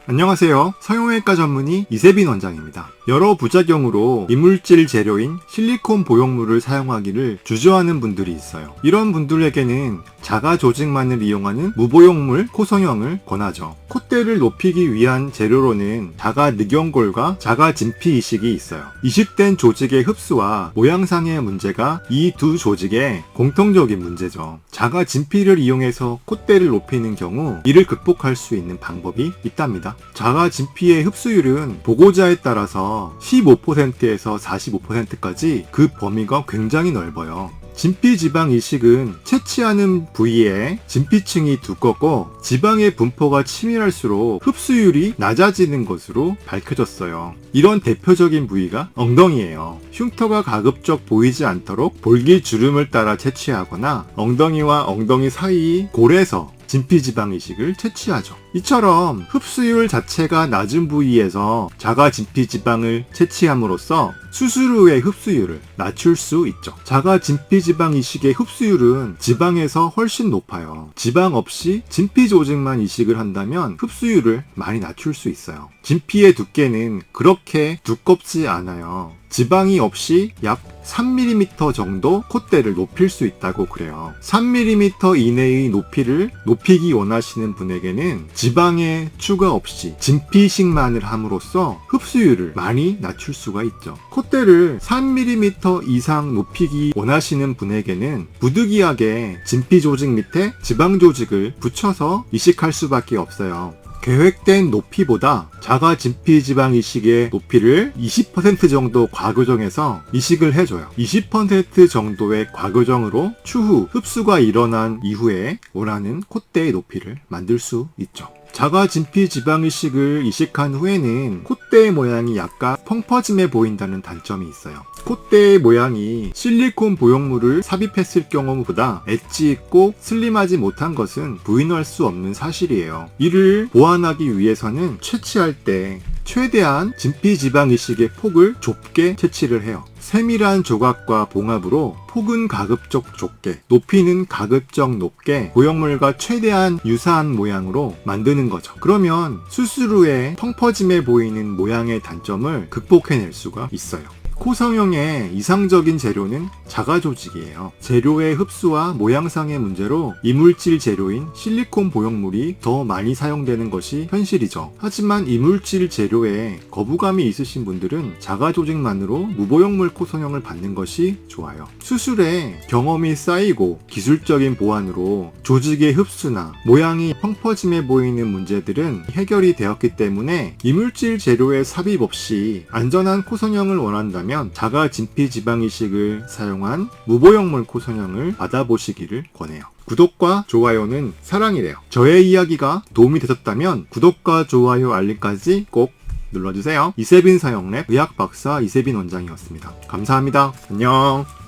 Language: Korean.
안녕하세요. 성형외과 전문의 이세빈 원장입니다. 여러 부작용으로 이물질 재료인 실리콘 보형물을 사용하기를 주저하는 분들이 있어요. 이런 분들에게는 자가 조직만을 이용하는 무보형물 코성형을 권하죠. 콧대를 높이기 위한 재료로는 자가 늑연골과 자가 진피 이식이 있어요. 이식된 조직의 흡수와 모양상의 문제가 이 두 조직의 공통적인 문제죠. 자가 진피를 이용해서 콧대를 높이는 경우 이를 극복할 수 있는 방법이 있답니다. 자가 진피의 흡수율은 보고자에 따라서 15%에서 45%까지 그 범위가 굉장히 넓어요. 진피지방 이식은 채취하는 부위에 진피층이 두껍고 지방의 분포가 치밀할수록 흡수율이 낮아지는 것으로 밝혀졌어요. 이런 대표적인 부위가 엉덩이예요. 흉터가 가급적 보이지 않도록 볼기주름을 따라 채취하거나 엉덩이와 엉덩이 사이 골에서 진피지방 이식을 채취하죠. 이처럼 흡수율 자체가 낮은 부위에서 자가 진피지방을 채취함으로써 수술 후의 흡수율을 낮출 수 있죠. 자가 진피지방 이식의 흡수율은 지방에서 훨씬 높아요. 지방 없이 진피 조직만 이식을 한다면 흡수율을 많이 낮출 수 있어요. 진피의 두께는 그렇게 두껍지 않아요. 지방이 없이 약 3mm 정도 콧대를 높일 수 있다고 그래요. 3mm 이내의 높이를 높이기 원하시는 분에게는 지방의 추가 없이 진피식만을 함으로써 흡수율을 많이 낮출 수가 있죠. 콧대를 3mm 이상 높이기 원하시는 분에게는 부득이하게 진피 조직 밑에 지방 조직을 붙여서 이식할 수밖에 없어요. 계획된 높이보다 자가 진피지방 이식의 높이를 20% 정도 과교정해서 이식을 해줘요. 20% 정도의 과교정으로 추후 흡수가 일어난 이후에 원하는 콧대의 높이를 만들 수 있죠. 자가 진피지방 이식을 이식한 후에는 콧대의 모양이 약간 펑퍼짐해 보인다는 단점이 있어요. 콧대의 모양이 실리콘 보형물을 삽입했을 경우보다 엣지 있고 슬림하지 못한 것은 부인할 수 없는 사실이에요. 이를 보완하기 위해서는 채취할 때 최대한 진피지방 이식의 폭을 좁게 채취를 해요. 세밀한 조각과 봉합으로 폭은 가급적 좁게, 높이는 가급적 높게 보형물과 최대한 유사한 모양으로 만드는 거죠. 그러면 수술 후에 펑퍼짐해 보이는 모양의 단점을 극복해낼 수가 있어요. 코성형의 이상적인 재료는 자가 조직이에요. 재료의 흡수와 모양상의 문제로 이물질 재료인 실리콘 보형물이 더 많이 사용되는 것이 현실이죠. 하지만 이물질 재료에 거부감이 있으신 분들은 자가 조직만으로 무보형물 코성형을 받는 것이 좋아요. 수술에 경험이 쌓이고 기술적인 보완으로 조직의 흡수나 모양이 펑퍼짐해 보이는 문제들은 해결이 되었기 때문에 이물질 재료의 삽입 없이 안전한 코성형을 원한다면 자가 진피지방 이식을 사용한 무보형물 코성형을 받아보시기를 권해요. 구독과 좋아요는 사랑이래요. 저의 이야기가 도움이 되셨다면 구독과 좋아요 알림까지 꼭 눌러주세요. 이세빈 사형랩 의학박사 이세빈 원장이었습니다. 감사합니다. 안녕.